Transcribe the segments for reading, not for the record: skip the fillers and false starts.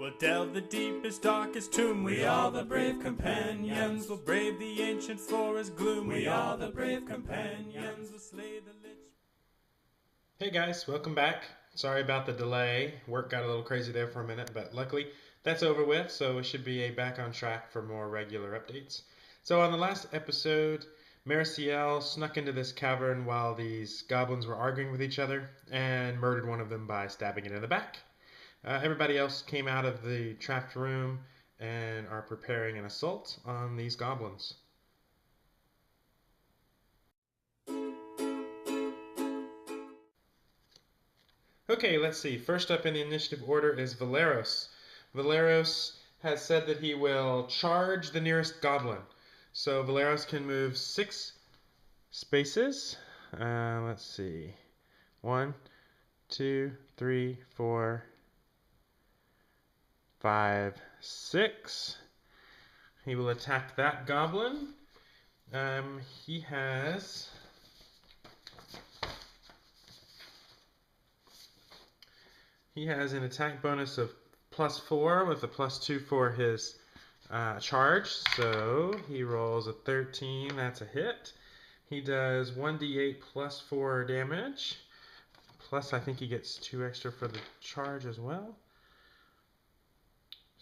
We'll delve the deepest, darkest tomb. We are the brave companions. We'll brave the ancient forest gloom. We are the brave companions. We'll slay the lich. Hey guys, welcome back. Sorry about the delay. Work got a little crazy there for a minute, but luckily that's over with, so we should be back on track for more regular updates. So on the last episode, Mariciel snuck into this cavern while these goblins were arguing with each other and murdered one of them by stabbing it in the back. Everybody else came out of the trapped room and are preparing an assault on these goblins. Okay, let's see. First up in the initiative order is Valeros. Valeros has said that he will charge the nearest goblin. So Valeros can move 6 spaces. Let's see. 1, 2, 3, 4, 5, 6. He will attack that goblin. He has an attack bonus of +4 with a +2 for his charge. So he rolls a 13. That's a hit. He does 1d8 +4 damage. Plus, I think he gets 2 extra for the charge as well.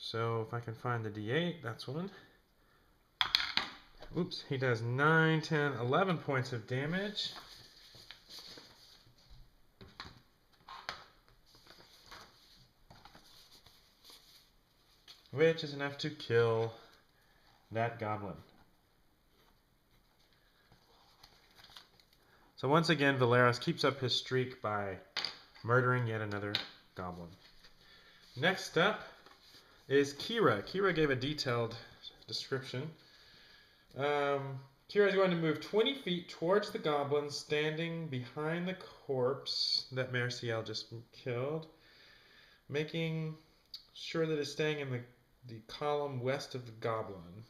So if I can find the d8, that's one. Oops, he does 9, 10, 11 points of damage. Which is enough to kill that goblin. So once again, Valeros keeps up his streak by murdering yet another goblin. Next up is Kira. Kira gave a detailed description. Kira is going to move 20 feet towards the goblin standing behind the corpse that Mariciel just killed, making sure that it's staying in the column west of the goblin.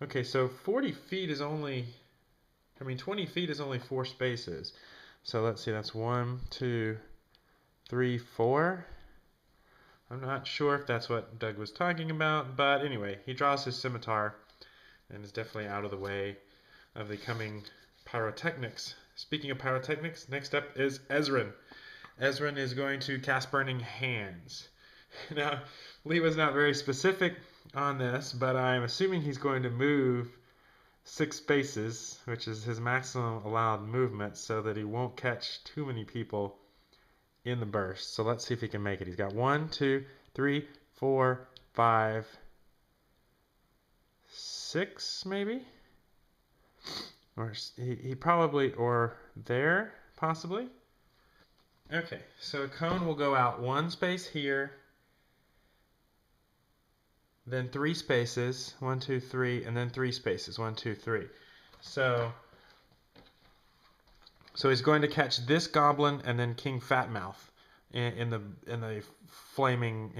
Okay, so 20 feet is only 4 spaces. So let's see, that's 1, 2, 3, 4. I'm not sure if that's what Doug was talking about, but anyway, he draws his scimitar and is definitely out of the way of the coming pyrotechnics. Speaking of pyrotechnics, next up is Ezran. Ezran is going to cast Burning Hands. Now, Lee was not very specific on this, but I'm assuming he's going to move 6 spaces, which is his maximum allowed movement, so that he won't catch too many people in the burst. So let's see if he can make it. He's got 1, 2, 3, 4, 5, 6 maybe? Or he probably, or there, possibly. Okay, so a cone will go out 1 space here, then 3 spaces, 1, 2, 3, and then 3 spaces, 1, 2, 3. So he's going to catch this goblin and then King Fatmouth in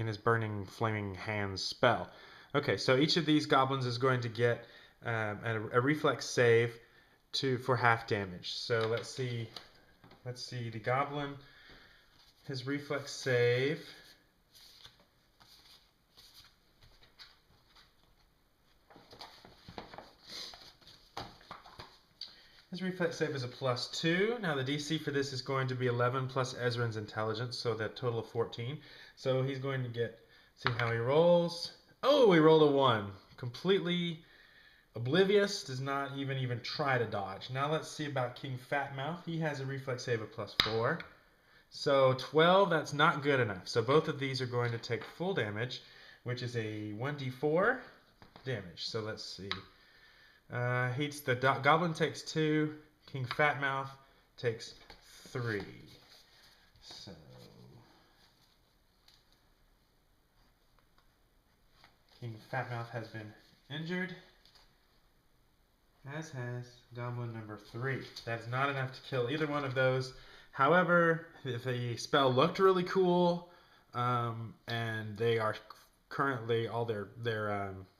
his burning flaming hands spell. Okay, so each of these goblins is going to get a reflex save for half damage. So let's see the goblin, his reflex save. His reflex save is a +2. Now the DC for this is going to be 11 plus Ezran's intelligence, so that total of 14. So he's going to see how he rolls. Oh, he rolled a 1. Completely oblivious, does not even try to dodge. Now let's see about King Fatmouth. He has a reflex save of +4. So 12, that's not good enough. So both of these are going to take full damage, which is a 1d4 damage. So let's see. The goblin takes 2, King Fatmouth takes 3. So King Fatmouth has been injured, as has goblin number 3. That's not enough to kill either one of those. However, if the spell looked really cool, and they are currently, all their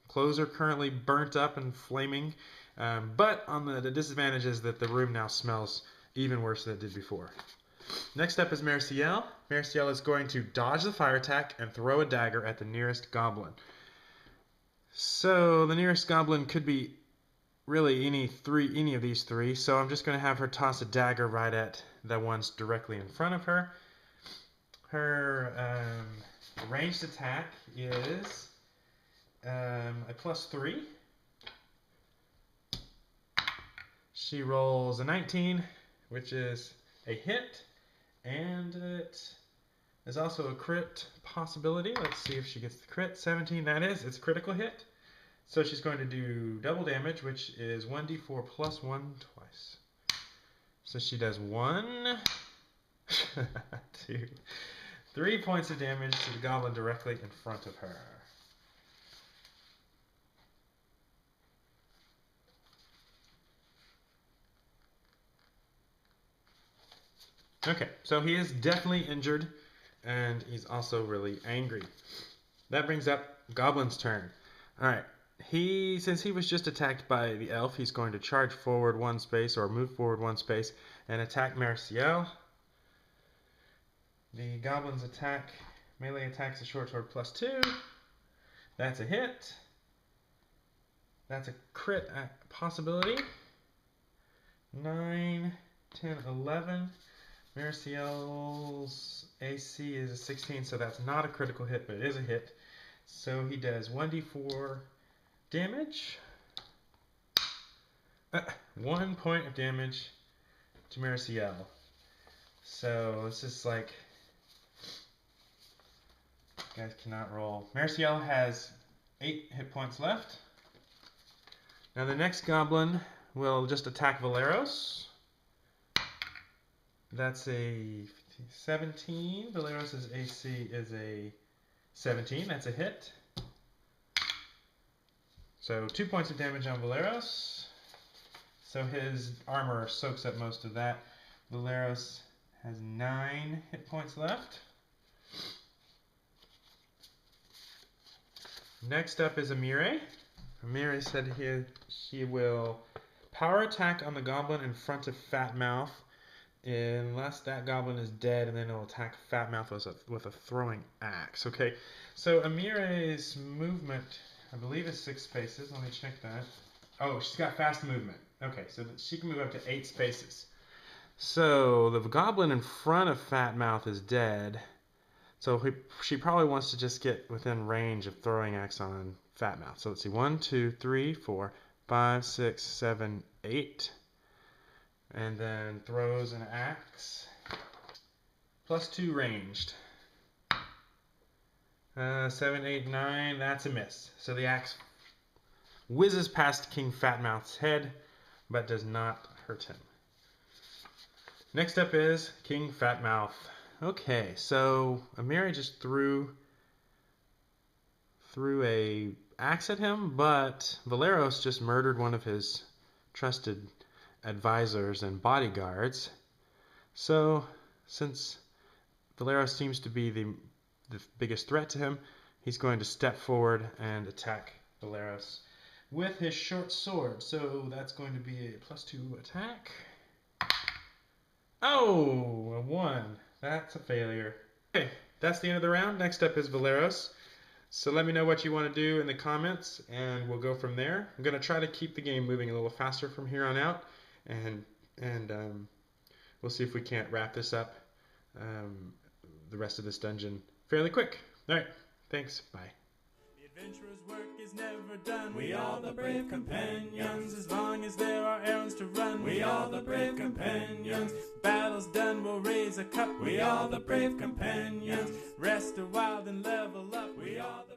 clothes are currently burnt up and flaming, but on the disadvantage is that the room now smells even worse than it did before. Next up is Marciel. Marciel is going to dodge the fire attack and throw a dagger at the nearest goblin. So the nearest goblin could be really any of these three. So I'm just going to have her toss a dagger right at the ones directly in front of her. Her ranged attack is a +3. She rolls a 19, which is a hit, and it is also a crit possibility. Let's see if she gets the crit. 17, that is, it's a critical hit. So she's going to do double damage, which is 1d4 plus 1 twice. So she does 1, 2, 3 points of damage to the goblin directly in front of her. Okay, so he is definitely injured, and he's also really angry. That brings up Goblin's turn. Alright, since he was just attacked by the elf, he's going to charge forward 1 space, or move forward 1 space, and attack Marciel. The Goblin's melee attack is a short sword +2. That's a hit. That's a crit possibility. 9, 10, 11. Marciel's AC is a 16, so that's not a critical hit, but it is a hit. So he does 1d4 damage. 1 point of damage to Marciel. So this is like, you guys cannot roll. Marciel has 8 hit points left. Now the next goblin will just attack Valeros. That's a 17. Valeros' AC is a 17. That's a hit. So 2 points of damage on Valeros. So his armor soaks up most of that. Valeros has 9 hit points left. Next up is Amire. Amire said she will power attack on the goblin in front of Fat Mouth, unless that goblin is dead, and then it'll attack Fat Mouth with a throwing axe. Okay, so Amire's movement, I believe, is 6 spaces. Let me check that. Oh, she's got fast movement. Okay, so she can move up to 8 spaces. So the goblin in front of Fat Mouth is dead. So she probably wants to just get within range of throwing axe on Fat Mouth. So let's see, 1, 2, 3, 4, 5, 6, 7, 8. And then throws an axe. +2 ranged. 7, 8, 9, that's a miss. So the axe whizzes past King Fatmouth's head, but does not hurt him. Next up is King Fatmouth. Okay, so Amiri just threw a axe at him, but Valeros just murdered one of his trusted advisors and bodyguards. So since Valeros seems to be the biggest threat to him, he's going to step forward and attack Valeros with his short sword. So that's going to be a +2 attack. Oh, a 1. That's a failure. Okay, that's the end of the round. Next up is Valeros. So let me know what you want to do in the comments, and we'll go from there. I'm going to try to keep the game moving a little faster from here on out, and we'll see if we can't wrap this up, the rest of this dungeon, fairly quick. All right, thanks, bye. The adventurer's work is never done. We are the brave companions. As long as there are errands to run, we are the brave companions. Battle's done, we'll raise a cup. We are the brave companions. Rest a while, then level up. We are the